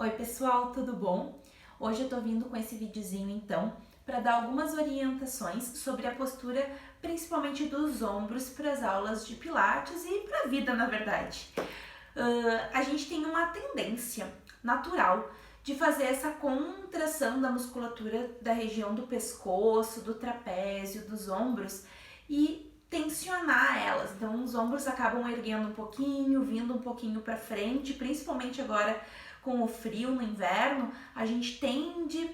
Oi pessoal, tudo bom? Hoje eu tô vindo com esse videozinho então para dar algumas orientações sobre a postura, principalmente dos ombros para as aulas de pilates e para a vida, na verdade. A gente tem uma tendência natural de fazer essa contração da musculatura da região do pescoço, do trapézio, dos ombros e tensionar elas. Então os ombros acabam erguendo um pouquinho, vindo um pouquinho para frente, principalmente agora com o frio no inverno, a gente tende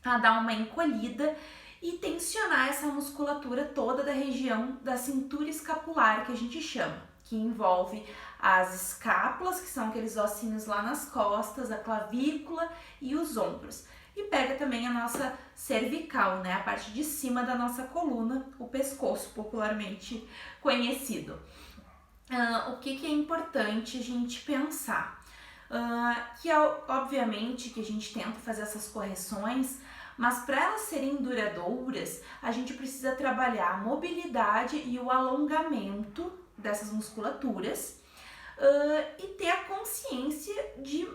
a dar uma encolhida e tensionar essa musculatura toda da região da cintura escapular, que a gente chama, que envolve as escápulas, que são aqueles ossinhos lá nas costas, a clavícula e os ombros. E pega também a nossa cervical, né, a parte de cima da nossa coluna, o pescoço, popularmente conhecido. O que é importante a gente pensar? Que obviamente que a gente tenta fazer essas correções, mas para elas serem duradouras, a gente precisa trabalhar a mobilidade e o alongamento dessas musculaturas e ter a consciência de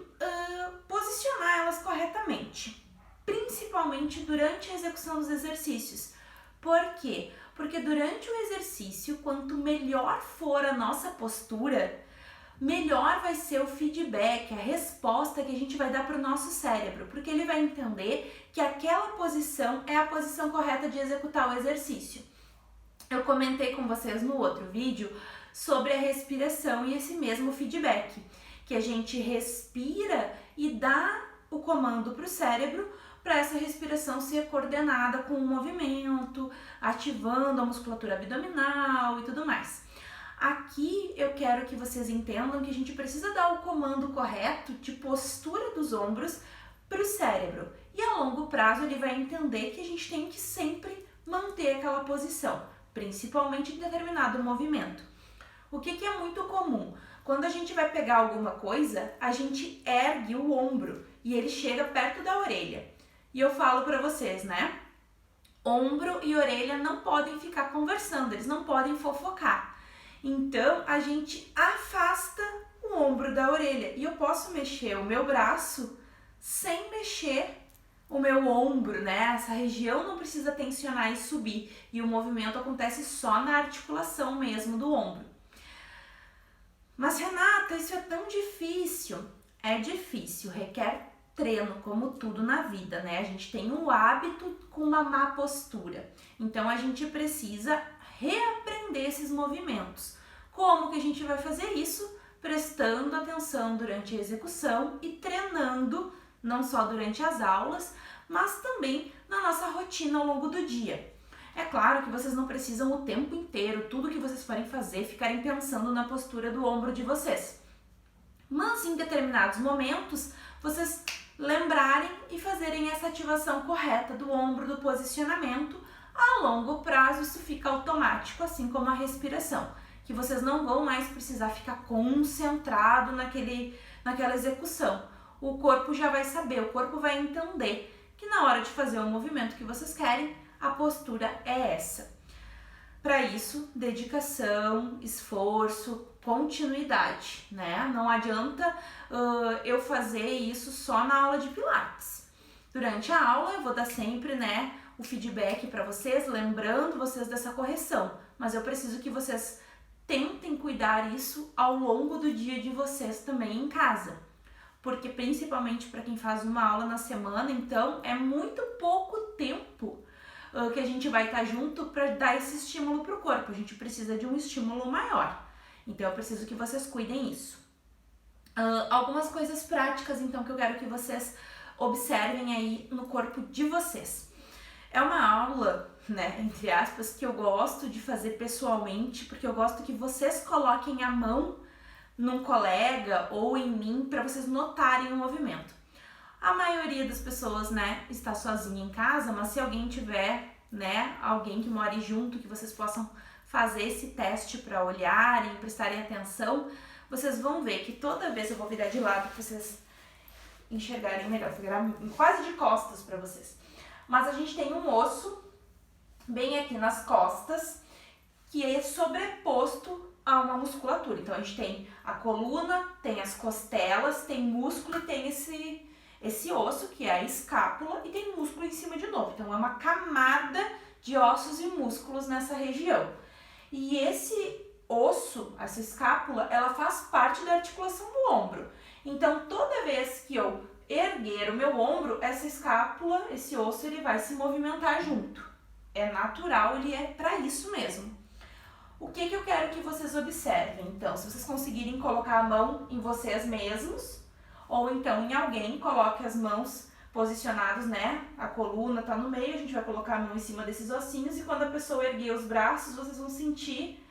posicionar elas corretamente, principalmente durante a execução dos exercícios. Por quê? Porque durante o exercício, quanto melhor for a nossa postura, melhor vai ser o feedback, a resposta que a gente vai dar para o nosso cérebro, porque ele vai entender que aquela posição é a posição correta de executar o exercício. Eu comentei com vocês no outro vídeo sobre a respiração e esse mesmo feedback, que a gente respira e dá o comando para o cérebro para essa respiração ser coordenada com o movimento, ativando a musculatura abdominal e tudo mais. Aqui eu quero que vocês entendam que a gente precisa dar o comando correto de postura dos ombros para o cérebro. E a longo prazo ele vai entender que a gente tem que sempre manter aquela posição, principalmente em determinado movimento. O que é muito comum? Quando a gente vai pegar alguma coisa, a gente ergue o ombro e ele chega perto da orelha. E eu falo para vocês, né? Ombro e orelha não podem ficar conversando, eles não podem fofocar. Então, a gente afasta o ombro da orelha e eu posso mexer o meu braço sem mexer o meu ombro, né? Essa região não precisa tensionar e subir e o movimento acontece só na articulação mesmo do ombro. Mas Renata, isso é tão difícil. É difícil, requer treino, como tudo na vida, né? A gente tem um hábito com uma má postura, então a gente precisa reaprender esses movimentos. Como que a gente vai fazer isso? Prestando atenção durante a execução e treinando, não só durante as aulas, mas também na nossa rotina ao longo do dia. É claro que vocês não precisam o tempo inteiro, tudo que vocês forem fazer, ficarem pensando na postura do ombro de vocês. Mas em determinados momentos, vocês lembrarem e fazerem essa ativação correta do ombro, do posicionamento. A longo prazo isso fica automático, assim como a respiração, que vocês não vão mais precisar ficar concentrado naquela execução. O corpo já vai saber, o corpo vai entender que na hora de fazer o movimento que vocês querem, a postura é essa. Para isso, dedicação, esforço, continuidade, né? Não adianta eu fazer isso só na aula de pilates. Durante a aula eu vou dar sempre, né, o feedback para vocês, lembrando vocês dessa correção, mas eu preciso que vocês tentem cuidar isso ao longo do dia de vocês também em casa, porque principalmente para quem faz uma aula na semana, então é muito pouco tempo que a gente vai estar junto para dar esse estímulo para o corpo, a gente precisa de um estímulo maior, então eu preciso que vocês cuidem isso. Algumas coisas práticas então que eu quero que vocês observem aí no corpo de vocês. É uma aula, né, entre aspas, que eu gosto de fazer pessoalmente, porque eu gosto que vocês coloquem a mão num colega ou em mim para vocês notarem o movimento. A maioria das pessoas, né, está sozinha em casa, mas se alguém tiver, né, alguém que more junto, que vocês possam fazer esse teste para olharem, prestarem atenção, vocês vão ver que toda vez eu vou virar de lado para vocês enxergarem melhor, vou virar quase de costas para vocês. Mas a gente tem um osso bem aqui nas costas que é sobreposto uma musculatura. Então a gente tem a coluna, tem as costelas, tem músculo e tem esse osso, que é a escápula, e tem músculo em cima de novo. Então é uma camada de ossos e músculos nessa região. E esse osso, essa escápula, ela faz parte da articulação do ombro. Então toda vez que eu erguer o meu ombro, essa escápula, esse osso, ele vai se movimentar junto. É natural, ele é para isso mesmo. O que eu quero que vocês observem? Então, se vocês conseguirem colocar a mão em vocês mesmos, ou então em alguém, coloque as mãos posicionadas, né? A coluna tá no meio, a gente vai colocar a mão em cima desses ossinhos e quando a pessoa erguer os braços, vocês vão sentir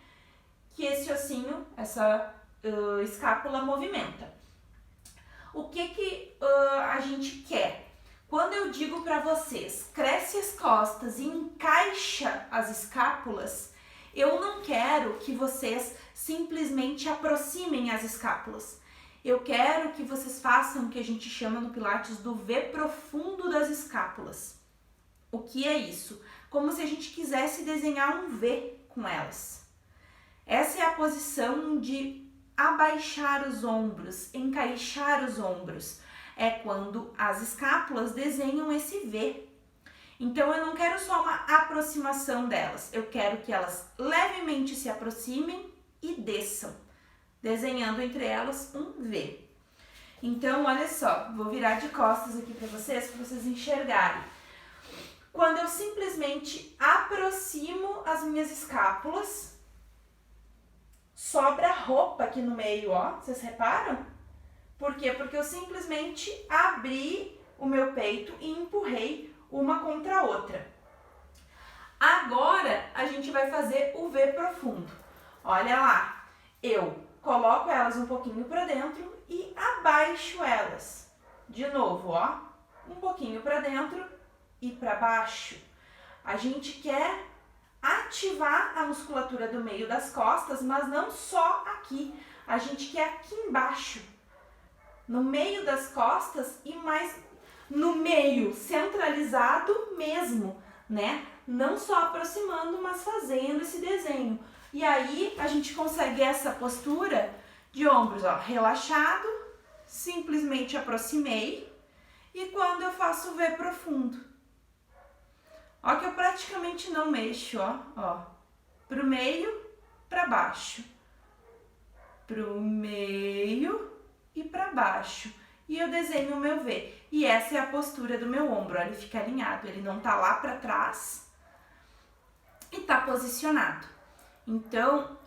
que esse ossinho, essa escápula movimenta. O que a gente quer? Quando eu digo para vocês, cresce as costas e encaixa as escápulas, eu não quero que vocês simplesmente aproximem as escápulas. Eu quero que vocês façam o que a gente chama no Pilates do V profundo das escápulas. O que é isso? Como se a gente quisesse desenhar um V com elas. Essa é a posição de abaixar os ombros, encaixar os ombros. É quando as escápulas desenham esse V. Então eu não quero só uma aproximação delas, eu quero que elas levemente se aproximem e desçam, desenhando entre elas um V. Então olha só, vou virar de costas aqui para vocês enxergarem. Quando eu simplesmente aproximo as minhas escápulas, sobra roupa aqui no meio, ó, vocês reparam? Por quê? Porque eu simplesmente abri o meu peito e empurrei uma contra a outra. Agora a gente vai fazer o V profundo. Olha lá, eu coloco elas um pouquinho para dentro e abaixo elas. De novo, ó, um pouquinho para dentro e para baixo. A gente quer ativar a musculatura do meio das costas, mas não só aqui. A gente quer aqui embaixo, no meio das costas e mais no meio, centralizado mesmo, né? Não só aproximando, mas fazendo esse desenho. E aí a gente consegue essa postura de ombros, ó, relaxado, simplesmente aproximei. E quando eu faço o V profundo, ó, que eu praticamente não mexo, ó, pro meio, para baixo, pro meio e para baixo. E eu desenho o meu V. E essa é a postura do meu ombro, ó, ele fica alinhado, ele não tá lá para trás e tá posicionado. Então,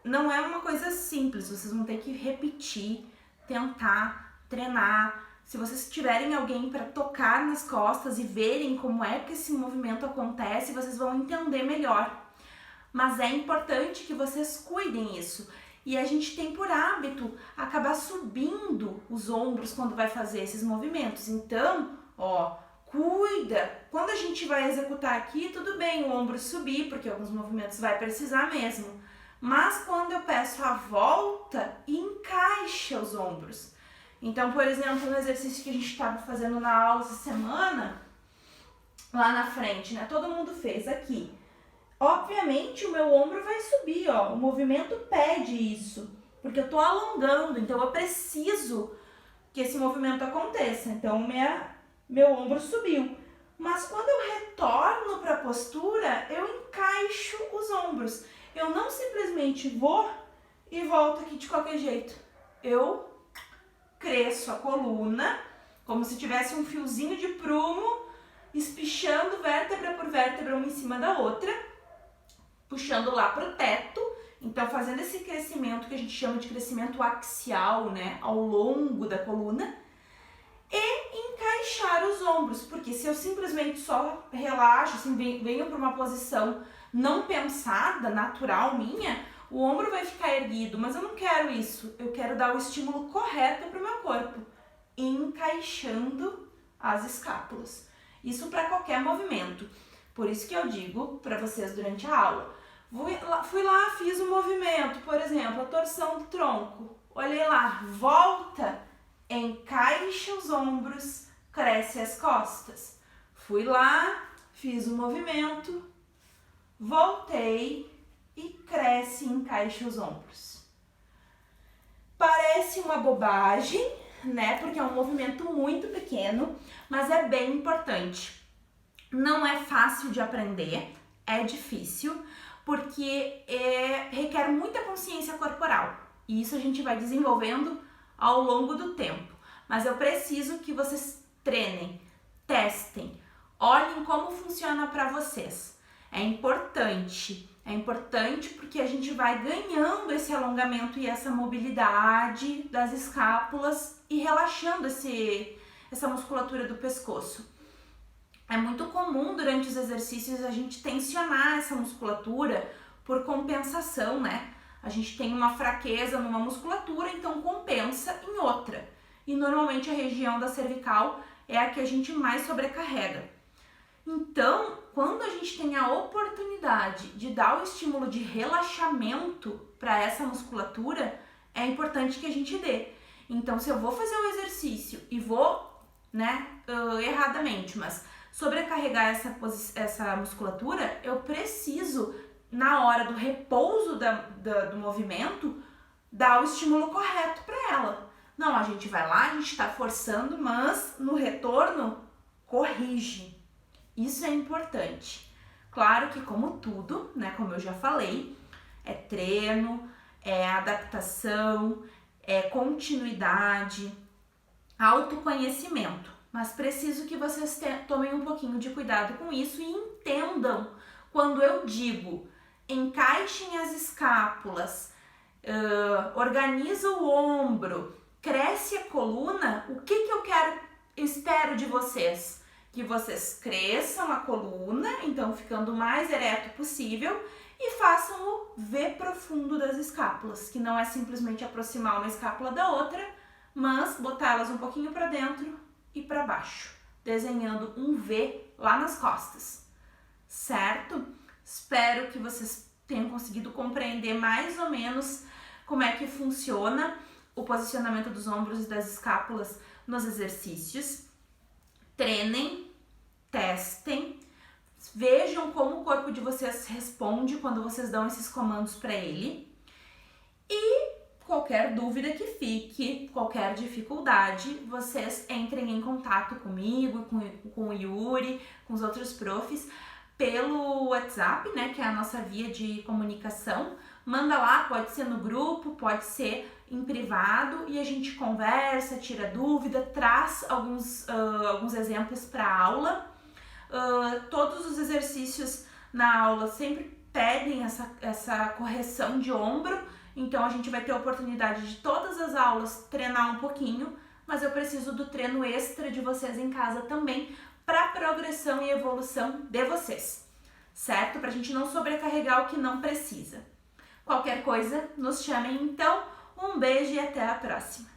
não é uma coisa simples, vocês vão ter que repetir, tentar, treinar. Se vocês tiverem alguém para tocar nas costas e verem como é que esse movimento acontece, vocês vão entender melhor. Mas é importante que vocês cuidem isso. E a gente tem por hábito acabar subindo os ombros quando vai fazer esses movimentos. Então, ó, cuida. Quando a gente vai executar aqui, tudo bem o ombro subir, porque alguns movimentos vai precisar mesmo. Mas quando eu peço a volta, encaixa os ombros. Então, por exemplo, no exercício que a gente estava fazendo na aula essa semana, lá na frente, né? Todo mundo fez aqui. Obviamente o meu ombro vai subir, ó, o movimento pede isso, porque eu tô alongando, então eu preciso que esse movimento aconteça, então meu ombro subiu. Mas quando eu retorno para a postura, eu encaixo os ombros, eu não simplesmente vou e volto aqui de qualquer jeito, eu cresço a coluna, como se tivesse um fiozinho de prumo, espichando vértebra por vértebra uma em cima da outra, puxando lá para o teto, então fazendo esse crescimento que a gente chama de crescimento axial, né, ao longo da coluna, e encaixar os ombros, porque se eu simplesmente só relaxo, assim, venho para uma posição não pensada, natural minha, o ombro vai ficar erguido, mas eu não quero isso, eu quero dar o estímulo correto para o meu corpo, encaixando as escápulas. Isso para qualquer movimento. Por isso que eu digo para vocês durante a aula, fui lá, fiz um movimento, por exemplo, a torção do tronco, olhei lá, volta, encaixa os ombros, cresce as costas. Fui lá, fiz um movimento, voltei, e cresce e encaixa os ombros. Parece uma bobagem, né? Porque é um movimento muito pequeno, mas é bem importante. Não é fácil de aprender, é difícil, porque requer muita consciência corporal. E isso a gente vai desenvolvendo ao longo do tempo. Mas eu preciso que vocês treinem, testem, olhem como funciona para vocês. É importante porque a gente vai ganhando esse alongamento e essa mobilidade das escápulas e relaxando essa musculatura do pescoço. É muito comum durante os exercícios a gente tensionar essa musculatura por compensação, né? A gente tem uma fraqueza numa musculatura, então compensa em outra. E normalmente a região da cervical é a que a gente mais sobrecarrega. Então, quando a gente tem a oportunidade de dar o estímulo de relaxamento para essa musculatura, é importante que a gente dê. Então, se eu vou fazer o exercício e vou, erradamente, mas sobrecarregar essa musculatura, eu preciso, na hora do repouso do movimento, dar o estímulo correto para ela. Não, a gente vai lá, a gente está forçando, mas no retorno, corrige. Isso é importante. Claro que como tudo, né, como eu já falei, é treino, é adaptação, é continuidade, autoconhecimento. Mas preciso que vocês tomem um pouquinho de cuidado com isso e entendam quando eu digo encaixem as escápulas, organiza o ombro, cresce a coluna, o que eu espero de vocês? Que vocês cresçam a coluna, então ficando o mais ereto possível, e façam o V profundo das escápulas, que não é simplesmente aproximar uma escápula da outra, mas botá-las um pouquinho para dentro e para baixo, desenhando um V lá nas costas, certo? Espero que vocês tenham conseguido compreender mais ou menos como é que funciona o posicionamento dos ombros e das escápulas nos exercícios. Treinem, testem, vejam como o corpo de vocês responde quando vocês dão esses comandos para ele. E qualquer dúvida que fique, qualquer dificuldade, vocês entrem em contato comigo, com o Yuri, com os outros profs, pelo WhatsApp, né, que é a nossa via de comunicação. Manda lá, pode ser no grupo, pode ser em privado, e a gente conversa, tira dúvida, traz alguns exemplos para a aula. Todos os exercícios na aula sempre pedem essa correção de ombro, então a gente vai ter a oportunidade de todas as aulas treinar um pouquinho, mas eu preciso do treino extra de vocês em casa também, para progressão e evolução de vocês, certo? Para a gente não sobrecarregar o que não precisa. Qualquer coisa, nos chamem então. Um beijo e até a próxima!